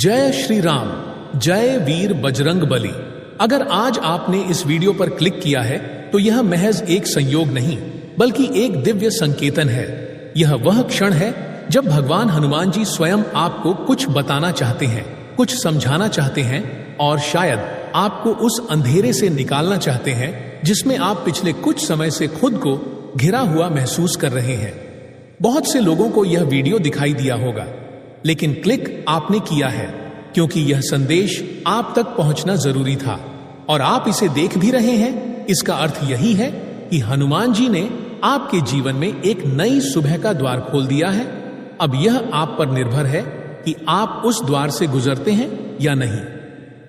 जय श्री राम, जय वीर बजरंग बली। अगर आज आपने इस वीडियो पर क्लिक किया है तो यह महज एक संयोग नहीं बल्कि एक दिव्य संकेतन है। यह वह क्षण है जब भगवान हनुमान जी स्वयं आपको कुछ बताना चाहते हैं, कुछ समझाना चाहते हैं और शायद आपको उस अंधेरे से निकालना चाहते हैं जिसमें आप पिछले कुछ समय से खुद को घिरा हुआ महसूस कर रहे हैं। बहुत से लोगों को यह वीडियो दिखाई दिया होगा, लेकिन क्लिक आपने किया है क्योंकि यह संदेश आप तक पहुंचना जरूरी था और आप इसे देख भी रहे हैं। इसका अर्थ यही है कि हनुमान जी ने आपके जीवन में एक नई सुबह का द्वार खोल दिया है। अब यह आप पर निर्भर है कि आप उस द्वार से गुजरते हैं या नहीं।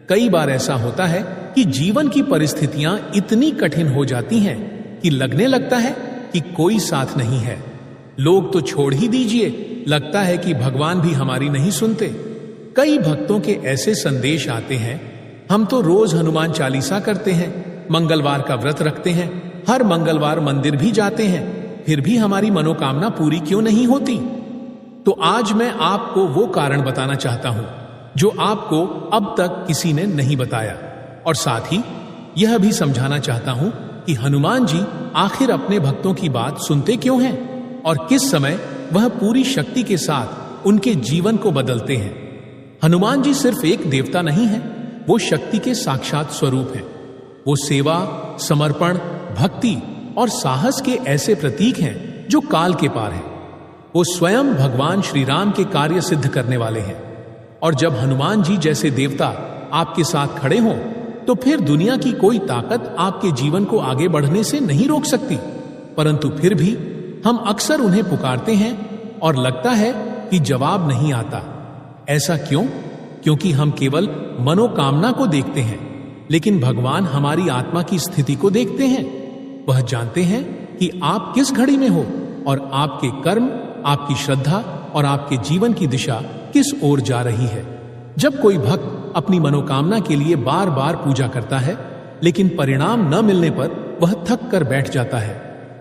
कई बार ऐसा होता है कि जीवन की परिस्थितियां इतनी कठिन हो जाती हैं कि लगने लगता है कि कोई साथ नहीं है। लोग तो छोड़ ही दीजिए, लगता है कि भगवान भी हमारी नहीं सुनते। कई भक्तों के ऐसे संदेश आते हैं, हम तो रोज हनुमान चालीसा करते हैं, मंगलवार का व्रत रखते हैं, हर मंगलवार मंदिर भी जाते हैं, फिर भी हमारी मनोकामना पूरी क्यों नहीं होती। तो आज मैं आपको वो कारण बताना चाहता हूं जो आपको अब तक किसी ने नहीं बताया, और साथ ही यह भी समझाना चाहता हूं कि हनुमान जी आखिर अपने भक्तों की बात सुनते क्यों हैं और किस समय वह पूरी शक्ति के साथ उनके जीवन को बदलते हैं। हनुमान जी सिर्फ एक देवता नहीं है, वो शक्ति के साक्षात स्वरूप हैं। वो सेवा, समर्पण, भक्ति और साहस के ऐसे प्रतीक हैं जो काल के पार हैं। वो स्वयं भगवान श्री राम के कार्य सिद्ध करने वाले हैं। और जब हनुमान जी जैसे देवता आपके साथ खड़े हों तो फिर दुनिया की कोई ताकत आपके जीवन को आगे बढ़ने से नहीं रोक सकती। परंतु फिर भी हम अक्सर उन्हें पुकारते हैं और लगता है कि जवाब नहीं आता। ऐसा क्यों? क्योंकि हम केवल मनोकामना को देखते हैं, लेकिन भगवान हमारी आत्मा की स्थिति को देखते हैं। वह जानते हैं कि आप किस घड़ी में हो और आपके कर्म, आपकी श्रद्धा और आपके जीवन की दिशा किस ओर जा रही है। जब कोई भक्त अपनी मनोकामना के लिए बार बार पूजा करता है लेकिन परिणाम न मिलने पर वह थक कर बैठ जाता है,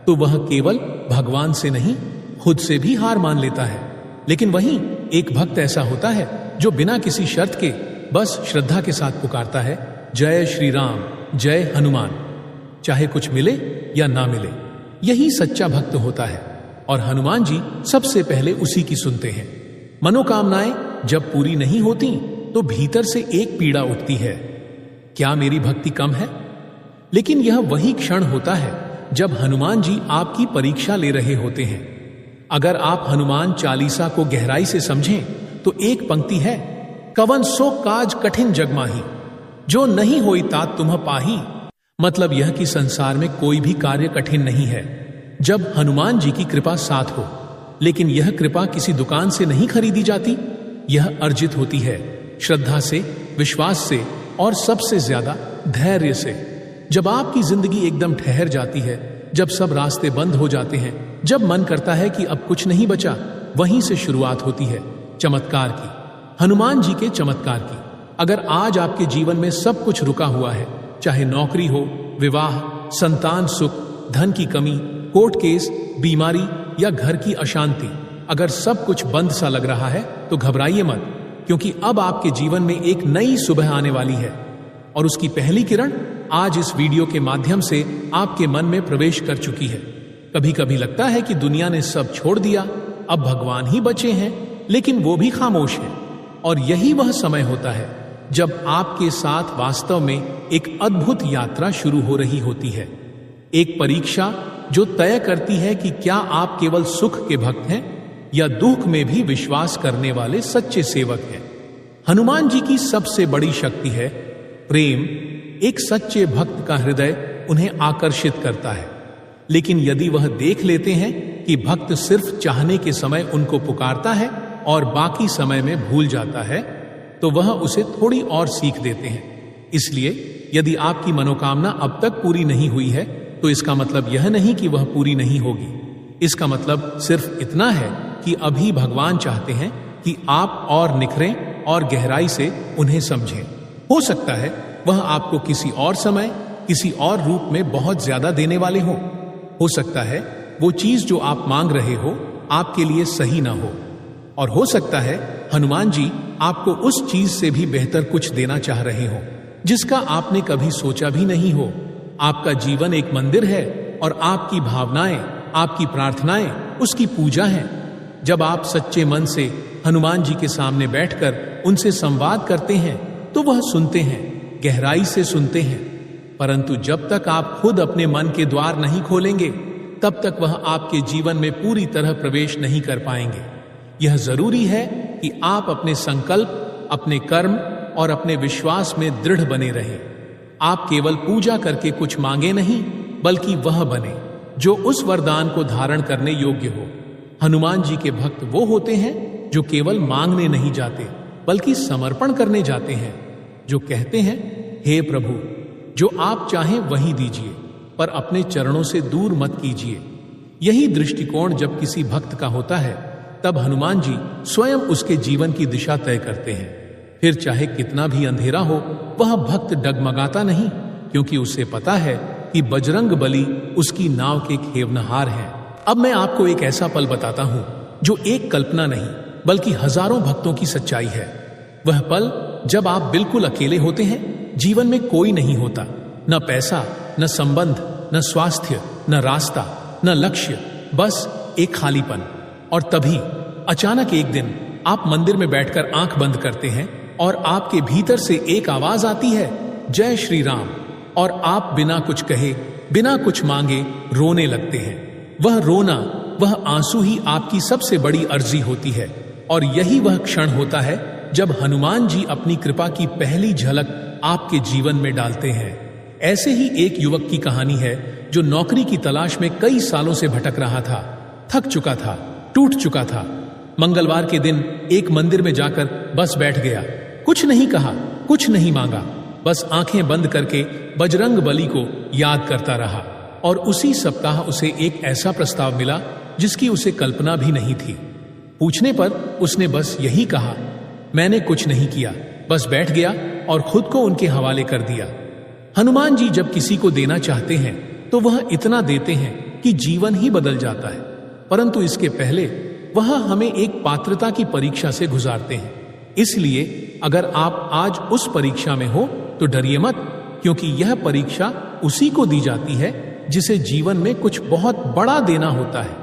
तो वह केवल भगवान से नहीं, खुद से भी हार मान लेता है। लेकिन वहीं एक भक्त ऐसा होता है जो बिना किसी शर्त के बस श्रद्धा के साथ पुकारता है, जय श्री राम, जय हनुमान, चाहे कुछ मिले या ना मिले। यही सच्चा भक्त होता है और हनुमान जी सबसे पहले उसी की सुनते हैं। मनोकामनाएं जब पूरी नहीं होती तो भीतर से एक पीड़ा उठती है, क्या मेरी भक्ति कम है? लेकिन यह वही क्षण होता है जब हनुमान जी आपकी परीक्षा ले रहे होते हैं। अगर आप हनुमान चालीसा को गहराई से समझें तो एक पंक्ति है, कवन सो काज कठिन जग माही, जो नहीं होई तात तुम्ह पाही। मतलब यह कि संसार में कोई भी कार्य कठिन नहीं है जब हनुमान जी की कृपा साथ हो। लेकिन यह कृपा किसी दुकान से नहीं खरीदी जाती, यह अर्जित होती है श्रद्धा से, विश्वास से और सबसे ज्यादा धैर्य से। जब आपकी जिंदगी एकदम ठहर जाती है, जब सब रास्ते बंद हो जाते हैं, जब मन करता है कि अब कुछ नहीं बचा, वहीं से शुरुआत होती है चमत्कार की, हनुमान जी के चमत्कार की। अगर आज आपके जीवन में सब कुछ रुका हुआ है, चाहे नौकरी हो, विवाह, संतान सुख, धन की कमी, कोर्ट केस, बीमारी या घर की अशांति, अगर सब कुछ बंद सा लग रहा है तो घबराइए मत, क्योंकि अब आपके जीवन में एक नई सुबह आने वाली है और उसकी पहली किरण आज इस वीडियो के माध्यम से आपके मन में प्रवेश कर चुकी है। कभी कभी लगता है कि दुनिया ने सब छोड़ दिया, अब भगवान ही बचे हैं, लेकिन वो भी खामोश हैं। और यही वह समय होता है जब आपके साथ वास्तव में एक अद्भुत यात्रा शुरू हो रही होती है। एक परीक्षा जो तय करती है कि क्या आप केवल सुख के भक्त हैं या दुख में भी विश्वास करने वाले सच्चे सेवक हैं। हनुमान जी की सबसे बड़ी शक्ति है प्रेम। एक सच्चे भक्त का हृदय उन्हें आकर्षित करता है, लेकिन यदि वह देख लेते हैं कि भक्त सिर्फ चाहने के समय उनको पुकारता है और बाकी समय में भूल जाता है, तो वह उसे थोड़ी और सीख देते हैं। इसलिए यदि आपकी मनोकामना अब तक पूरी नहीं हुई है तो इसका मतलब यह नहीं कि वह पूरी नहीं होगी। इसका मतलब सिर्फ इतना है कि अभी भगवान चाहते हैं कि आप और निखरें और गहराई से उन्हें समझें। हो सकता है वह आपको किसी और समय, किसी और रूप में बहुत ज्यादा देने वाले हो सकता है वो चीज जो आप मांग रहे हो आपके लिए सही ना हो, और हो सकता है हनुमान जी आपको उस चीज से भी बेहतर कुछ देना चाह रहे हो जिसका आपने कभी सोचा भी नहीं हो। आपका जीवन एक मंदिर है और आपकी भावनाएं, आपकी प्रार्थनाएं उसकी पूजा है। जब आप सच्चे मन से हनुमान जी के सामने बैठकर उनसे संवाद करते हैं तो वह सुनते हैं, गहराई से सुनते हैं। परंतु जब तक आप खुद अपने मन के द्वार नहीं खोलेंगे तब तक वह आपके जीवन में पूरी तरह प्रवेश नहीं कर पाएंगे। यह जरूरी है कि आप अपने संकल्प, अपने कर्म और अपने विश्वास में दृढ़ बने रहें। आप केवल पूजा करके कुछ मांगे नहीं, बल्कि वह बने जो उस वरदान को धारण करने योग्य हो। हनुमान जी के भक्त वो होते हैं जो केवल मांगने नहीं जाते बल्कि समर्पण करने जाते हैं, जो कहते हैं, हे प्रभु, जो आप चाहें वही दीजिए, पर अपने चरणों से दूर मत कीजिए। यही दृष्टिकोण जब किसी भक्त का होता है तब हनुमान जी स्वयं उसके जीवन की दिशा तय करते हैं। फिर चाहे कितना भी अंधेरा हो, वह भक्त डगमगाता नहीं, क्योंकि उसे पता है कि बजरंग बली उसकी नाव के खेवनहार हैं। अब मैं आपको एक ऐसा पल बताता हूं जो एक कल्पना नहीं बल्कि हजारों भक्तों की सच्चाई है। वह पल जब आप बिल्कुल अकेले होते हैं, जीवन में कोई नहीं होता, न पैसा, न संबंध, न स्वास्थ्य, न रास्ता, न लक्ष्य, बस एक खालीपन। और तभी अचानक एक दिन आप मंदिर में बैठकर आंख बंद करते हैं और आपके भीतर से एक आवाज आती है, जय श्री राम, और आप बिना कुछ कहे, बिना कुछ मांगे रोने लगते हैं। वह रोना, वह आंसू ही आपकी सबसे बड़ी अर्जी होती है। और यही वह क्षण होता है जब हनुमान जी अपनी कृपा की पहली झलक आपके जीवन में डालते हैं। ऐसे ही एक युवक की कहानी है जो नौकरी की तलाश में कई सालों से भटक रहा था, थक चुका था, टूट चुका था। मंगलवार के दिन एक मंदिर में जाकर बस बैठ गया, कुछ नहीं कहा, कुछ नहीं मांगा, बस आंखें बंद करके बजरंग बली को याद करता रहा। और उसी सप्ताह उसे एक ऐसा प्रस्ताव मिला जिसकी उसे कल्पना भी नहीं थी। पूछने पर उसने बस यही कहा, मैंने कुछ नहीं किया, बस बैठ गया और खुद को उनके हवाले कर दिया। हनुमान जी जब किसी को देना चाहते हैं तो वह इतना देते हैं कि जीवन ही बदल जाता है, परंतु इसके पहले वह हमें एक पात्रता की परीक्षा से गुजारते हैं। इसलिए अगर आप आज उस परीक्षा में हो तो डरिए मत, क्योंकि यह परीक्षा उसी को दी जाती है जिसे जीवन में कुछ बहुत बड़ा देना होता है।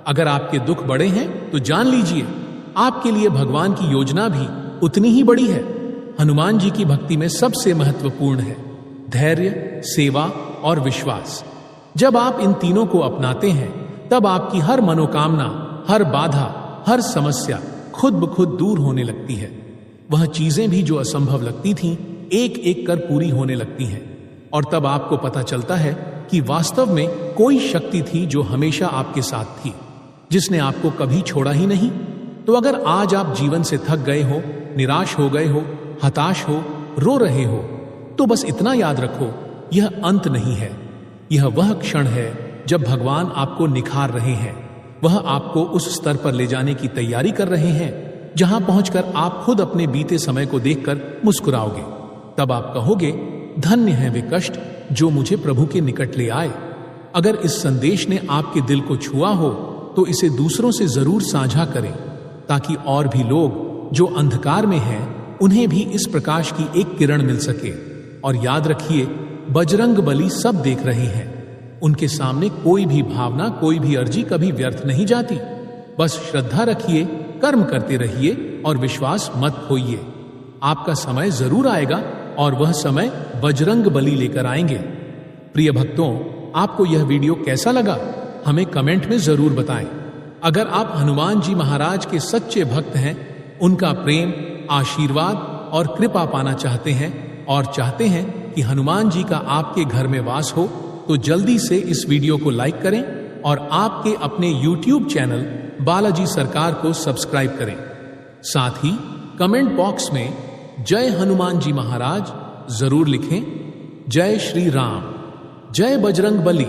अगर आपके दुख बड़े हैं तो जान लीजिए आपके लिए भगवान की योजना भी उतनी ही बड़ी है। हनुमान जी की भक्ति में सबसे महत्वपूर्ण है धैर्य, सेवा और विश्वास। जब आप इन तीनों को अपनाते हैं तब आपकी हर मनोकामना, हर बाधा, हर समस्या खुद ब खुद दूर होने लगती है। वह चीजें भी जो असंभव लगती थीं, एक एक कर पूरी होने लगती हैं। और तब आपको पता चलता है कि वास्तव में कोई शक्ति थी जो हमेशा आपके साथ थी, जिसने आपको कभी छोड़ा ही नहीं। तो अगर आज आप जीवन से थक गए हो, निराश हो गए हो, हताश हो, रो रहे हो, तो बस इतना याद रखो, यह अंत नहीं है। यह वह क्षण है जब भगवान आपको निखार रहे हैं। वह आपको उस स्तर पर ले जाने की तैयारी कर रहे हैं जहां पहुंचकर आप खुद अपने बीते समय को देखकर मुस्कुराओगे। तब आप कहोगे, धन्य है वे कष्ट जो मुझे प्रभु के निकट ले आए। अगर इस संदेश ने आपके दिल को छुआ हो तो इसे दूसरों से जरूर साझा करें, ताकि और भी लोग जो अंधकार में हैं उन्हें भी इस प्रकाश की एक किरण मिल सके। और याद रखिए, बजरंग बली सब देख रहे हैं। उनके सामने कोई भी भावना, कोई भी अर्जी कभी व्यर्थ नहीं जाती। बस श्रद्धा रखिए, कर्म करते रहिए और विश्वास मत खोइए। आपका समय जरूर आएगा और वह समय बजरंग बली लेकर आएंगे। प्रिय भक्तों, आपको यह वीडियो कैसा लगा हमें कमेंट में जरूर बताएं। अगर आप हनुमान जी महाराज के सच्चे भक्त हैं, उनका प्रेम, आशीर्वाद और कृपा पाना चाहते हैं और चाहते हैं कि हनुमान जी का आपके घर में वास हो, तो जल्दी से इस वीडियो को लाइक करें और आपके अपने YouTube चैनल बालाजी सरकार को सब्सक्राइब करें। साथ ही कमेंट बॉक्स में जय हनुमान जी महाराज जरूर लिखें। जय श्री राम, जय बजरंग बली।